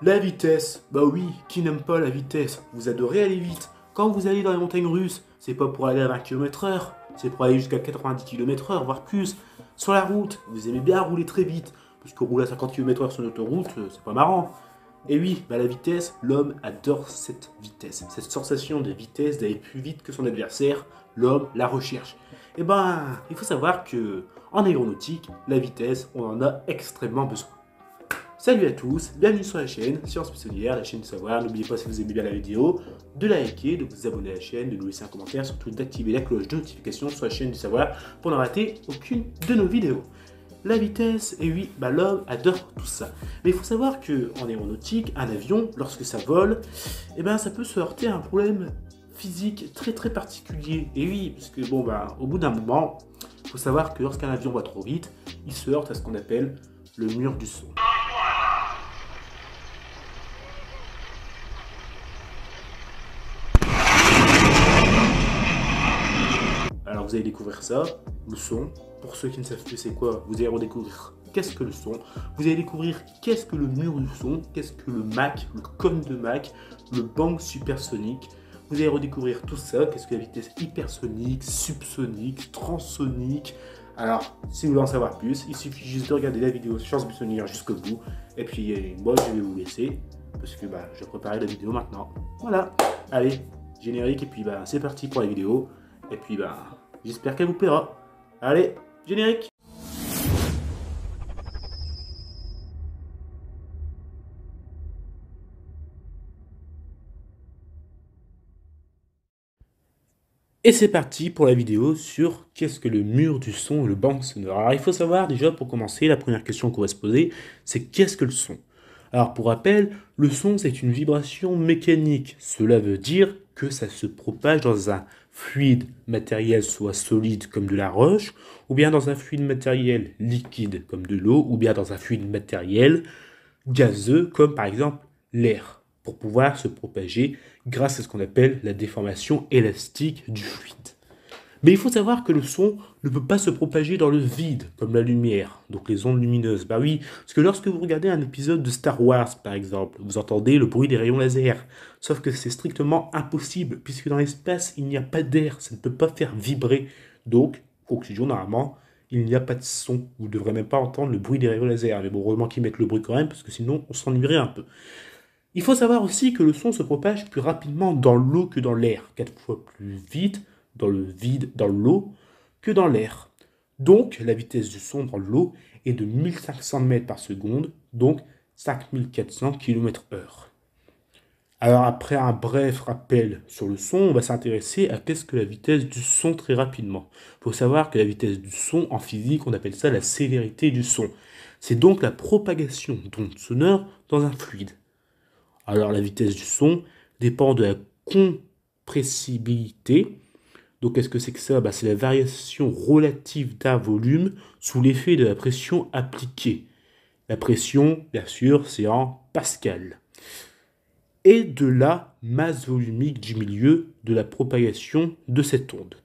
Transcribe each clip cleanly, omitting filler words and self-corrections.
La vitesse, bah oui, qui n'aime pas la vitesse? Vous adorez aller vite. Quand vous allez dans les montagnes russes, c'est pas pour aller à 20 km/h, c'est pour aller jusqu'à 90 km/h, voire plus. Sur la route, vous aimez bien rouler très vite, parce que rouler à 50 km/h sur une autoroute, c'est pas marrant. Et oui, bah la vitesse, l'homme adore cette vitesse. Cette sensation de vitesse, d'aller plus vite que son adversaire, l'homme la recherche. Et ben, il faut savoir que en aéronautique, la vitesse, on en a extrêmement besoin. Salut à tous, bienvenue sur la chaîne Sciences Buissonnières, la chaîne du savoir. N'oubliez pas, si vous aimez bien la vidéo, de liker, de vous abonner à la chaîne, de nous laisser un commentaire, surtout d'activer la cloche de notification sur la chaîne du savoir pour ne rater aucune de nos vidéos. La vitesse, et oui, bah l'homme adore tout ça. Mais il faut savoir qu'en aéronautique, un avion, lorsque ça vole, eh ben, ça peut se heurter à un problème physique très particulier. Et oui, parce que bon, bah, au bout d'un moment, il faut savoir que lorsqu'un avion va trop vite, il se heurte à ce qu'on appelle le mur du son. Alors vous allez découvrir ça, le son. Pour ceux qui ne savent plus c'est quoi, vous allez redécouvrir qu'est-ce que le son. Vous allez découvrir qu'est-ce que le mur du son, qu'est-ce que le Mach, le cône de Mach, le bang supersonique. Vous allez redécouvrir tout ça, qu'est-ce que la vitesse hypersonique, subsonique, transsonique. Alors, si vous voulez en savoir plus, il suffit juste de regarder la vidéo Sciences Buissonnières jusqu'au bout. Et puis, moi, je vais vous laisser, parce que bah, je vais préparer la vidéo maintenant. Voilà, allez, générique, et puis bah, c'est parti pour la vidéo. Et puis bah, j'espère qu'elle vous plaira. Allez, générique! Et c'est parti pour la vidéo sur qu'est-ce que le mur du son et le bang sonore. Alors il faut savoir déjà pour commencer, la première question qu'on va se poser, c'est qu'est-ce que le son? Alors pour rappel, le son c'est une vibration mécanique. Cela veut dire que ça se propage dans un fluide matériel soit solide comme de la roche, ou bien dans un fluide matériel liquide comme de l'eau, ou bien dans un fluide matériel gazeux comme par exemple l'air, pour pouvoir se propager grâce à ce qu'on appelle la déformation élastique du fluide. Mais il faut savoir que le son ne peut pas se propager dans le vide, comme la lumière, donc les ondes lumineuses. Bah oui, parce que lorsque vous regardez un épisode de Star Wars, par exemple, vous entendez le bruit des rayons laser. Sauf que c'est strictement impossible, puisque dans l'espace, il n'y a pas d'air, ça ne peut pas faire vibrer. Donc, conclusion, normalement, il n'y a pas de son. Vous ne devrez même pas entendre le bruit des rayons laser. Mais bon, heureusement qu'ils mettent le bruit quand même, parce que sinon, on s'ennuierait un peu. Il faut savoir aussi que le son se propage plus rapidement dans l'eau que dans l'air, 4 fois plus vite dans le vide, dans l'eau, que dans l'air. Donc, la vitesse du son dans l'eau est de 1500 mètres par seconde, donc 5400 km/h. Alors, après un bref rappel sur le son, on va s'intéresser à qu'est-ce que la vitesse du son très rapidement. Il faut savoir que la vitesse du son, en physique, on appelle ça la célérité du son. C'est donc la propagation d'ondes sonores dans un fluide. Alors la vitesse du son dépend de la compressibilité. Donc qu'est-ce que c'est que ça? C'est la variation relative d'un volume sous l'effet de la pression appliquée. La pression, bien sûr, c'est en pascal. Et de la masse volumique du milieu de la propagation de cette onde.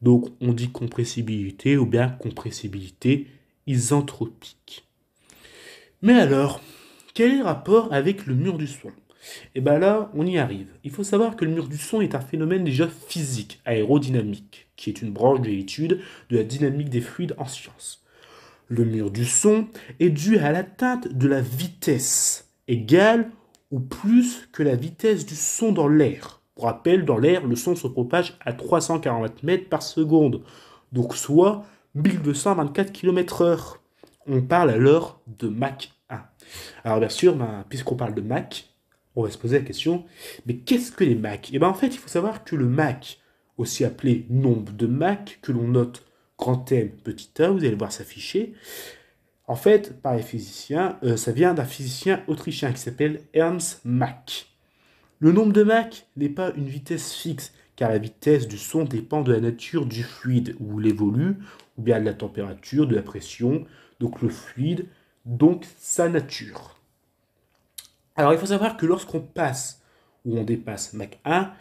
Donc on dit compressibilité ou bien compressibilité isentropique. Mais alors, quel est le rapport avec le mur du son? Et bien là, on y arrive. Il faut savoir que le mur du son est un phénomène déjà physique, aérodynamique, qui est une branche de l'étude de la dynamique des fluides en sciences. Le mur du son est dû à l'atteinte de la vitesse égale ou plus que la vitesse du son dans l'air. Pour rappel, dans l'air, le son se propage à 340 mètres par seconde, donc soit 1224 km/h. On parle alors de Mach 1. Alors bien sûr, puisqu'on parle de Mach, on va se poser la question, mais qu'est-ce que les Mach? Et bien en fait, il faut savoir que le Mach, aussi appelé nombre de Mach, que l'on note grand M, petit a, vous allez le voir s'afficher, en fait, par les physiciens, ça vient d'un physicien autrichien qui s'appelle Ernst Mach. Le nombre de Mach n'est pas une vitesse fixe, car la vitesse du son dépend de la nature du fluide, où il évolue, ou bien de la température, de la pression, donc le fluide, donc sa nature. Alors il faut savoir que lorsqu'on passe, ou on dépasse Mach 1,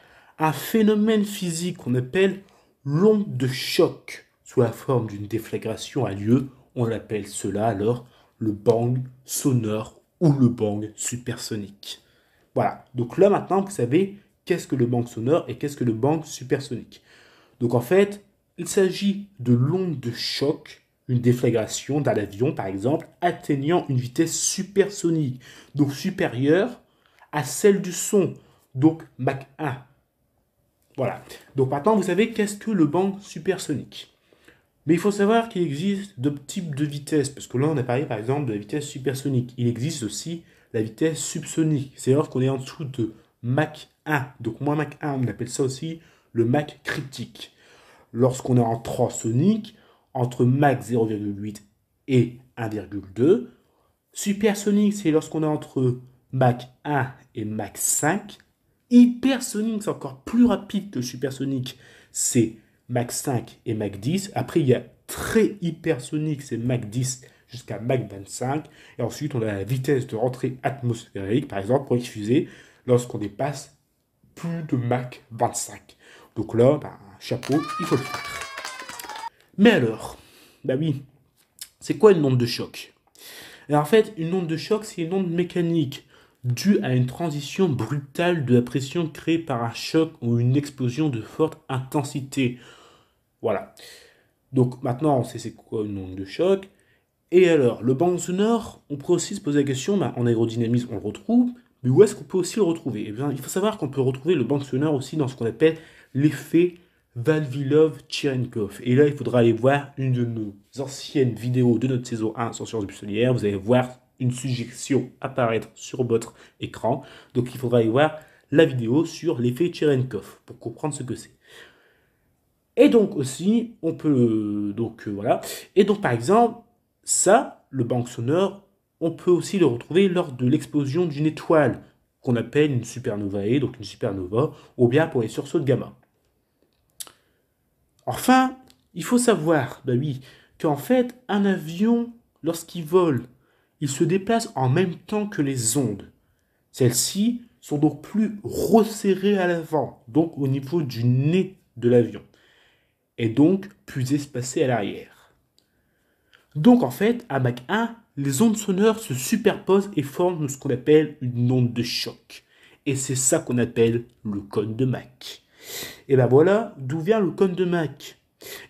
un phénomène physique qu'on appelle l'onde de choc, sous la forme d'une déflagration a lieu, on appelle cela alors le bang sonore ou le bang supersonique. Voilà, donc là maintenant vous savez qu'est-ce que le bang sonore et qu'est-ce que le bang supersonique. Donc en fait, il s'agit de l'onde de choc, une déflagration d'un avion par exemple, atteignant une vitesse supersonique, donc supérieure à celle du son, donc Mach 1. Voilà, donc maintenant vous savez qu'est-ce que le bang supersonique. Mais il faut savoir qu'il existe deux types de vitesses, parce que là on a parlé par exemple de la vitesse supersonique. Il existe aussi la vitesse subsonique, c'est lorsqu'on est en dessous de Mach 1. Donc moins Mach 1, on appelle ça aussi le Mach critique. Lorsqu'on est en transonique, entre Mach 0,8 et 1,2. Supersonique, c'est lorsqu'on est entre Mach 1 et Mach 5. Hypersonique, c'est encore plus rapide que supersonique, c'est Mach 5 et Mach 10. Après, il y a très hypersonique, c'est Mach 10 jusqu'à Mach 25. Et ensuite, on a la vitesse de rentrée atmosphérique, par exemple, pour les fusées, lorsqu'on dépasse plus de Mach 25. Donc là, ben, chapeau, il faut le faire. Mais alors, bah oui, c'est quoi une onde de choc? Alors en fait, une onde de choc, c'est une onde mécanique due à une transition brutale de la pression créée par un choc ou une explosion de forte intensité. Voilà. Donc maintenant, on sait c'est quoi une onde de choc. Et alors, le bang sonore, on peut aussi se poser la question, bah, en aérodynamisme, on le retrouve, mais où est-ce qu'on peut aussi le retrouver? Eh bien, il faut savoir qu'on peut retrouver le bang sonore aussi dans ce qu'on appelle l'effet Vavilov-Cherenkov. Et là, il faudra aller voir une de nos anciennes vidéos de notre saison 1 sur sciences buissonnières. Vous allez voir une suggestion apparaître sur votre écran. Donc, il faudra aller voir la vidéo sur l'effet Cherenkov pour comprendre ce que c'est. Et donc aussi, on peut... voilà. Et donc, par exemple, ça, le bang sonore, on peut aussi le retrouver lors de l'explosion d'une étoile, qu'on appelle une supernovae, donc une supernova, ou bien pour les sursauts de gamma. Enfin, il faut savoir, bah oui, qu'en fait, un avion, lorsqu'il vole, il se déplace en même temps que les ondes. Celles-ci sont donc plus resserrées à l'avant, donc au niveau du nez de l'avion, et donc plus espacées à l'arrière. Donc en fait, à Mach 1, les ondes sonores se superposent et forment ce qu'on appelle une onde de choc. Et c'est ça qu'on appelle le cône de Mach. Et ben voilà d'où vient le cône de Mach.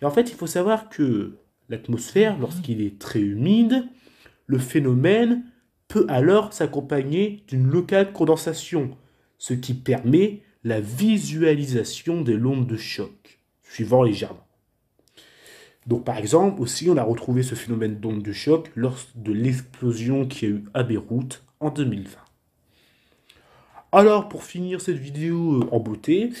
Et en fait, il faut savoir que l'atmosphère, lorsqu'il est très humide, le phénomène peut alors s'accompagner d'une locale condensation, ce qui permet la visualisation des ondes de choc, suivant les jardins. Donc par exemple, aussi, on a retrouvé ce phénomène d'onde de choc lors de l'explosion qui a eu à Beyrouth en 2020. Alors, pour finir cette vidéo en beauté,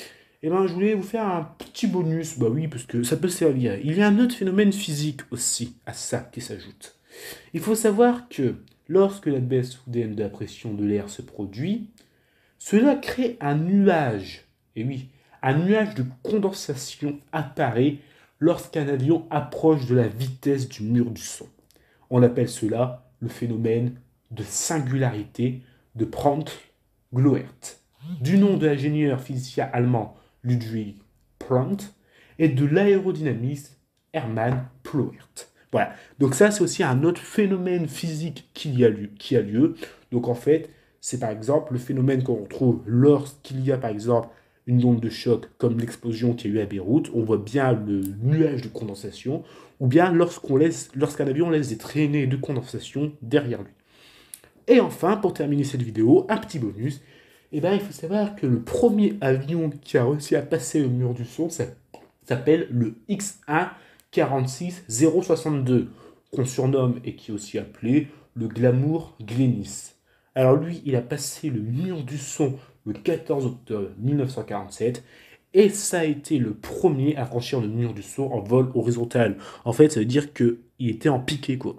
eh ben, je voulais vous faire un petit bonus, bah oui, parce que ça peut servir. Il y a un autre phénomène physique aussi à ça qui s'ajoute. Il faut savoir que lorsque la baisse soudaine de la pression de l'air se produit, cela crée un nuage. Et oui, un nuage de condensation apparaît lorsqu'un avion approche de la vitesse du mur du son. On appelle cela le phénomène de singularité de Prandtl-Glauert, du nom de l'ingénieur physicien allemand Ludwig Prandtl et de l'aérodynamiste Hermann Ploert. Voilà, donc ça c'est aussi un autre phénomène physique qui a lieu. Donc en fait, c'est par exemple le phénomène qu'on retrouve lorsqu'il y a par exemple une onde de choc comme l'explosion qu'il y a eu à Beyrouth, on voit bien le nuage de condensation, ou bien lorsqu'un avion laisse des traînées de condensation derrière lui. Et enfin, pour terminer cette vidéo, un petit bonus, eh ben, il faut savoir que le premier avion qui a réussi à passer le mur du son s'appelle le X1 46062, qu'on surnomme et qui est aussi appelé le Glamour Glennis. Alors lui, il a passé le mur du son le 14 octobre 1947 et ça a été le premier à franchir le mur du son en vol horizontal. En fait, ça veut dire qu'il était en piqué, quoi.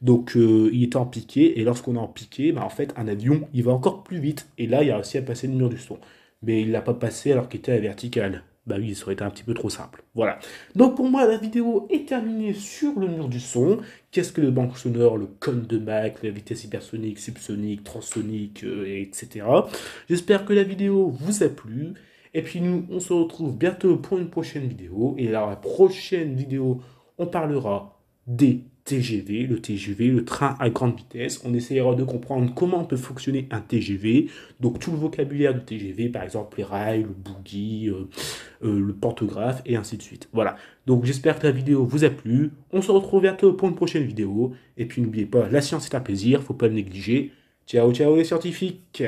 Donc, il était en piqué, et lorsqu'on est en piqué, bah, en fait, un avion, il va encore plus vite, et là, il a réussi à passer le mur du son. Mais il ne l'a pas passé alors qu'il était à la verticale. Bah oui, ça aurait été un petit peu trop simple. Voilà. Donc pour moi, la vidéo est terminée sur le mur du son. Qu'est-ce que le bang sonore, le cône de Mach, la vitesse hypersonique, subsonique, transonique, etc. J'espère que la vidéo vous a plu. Et puis nous, on se retrouve bientôt pour une prochaine vidéo. Et dans la prochaine vidéo, on parlera des TGV, le TGV, le train à grande vitesse. On essaiera de comprendre comment peut fonctionner un TGV, donc tout le vocabulaire du TGV, par exemple les rails, le bogie, le pantographe, et ainsi de suite. Voilà, donc j'espère que la vidéo vous a plu. On se retrouve bientôt pour une prochaine vidéo. Et puis n'oubliez pas, la science est un plaisir, faut pas le négliger. Ciao, ciao les scientifiques!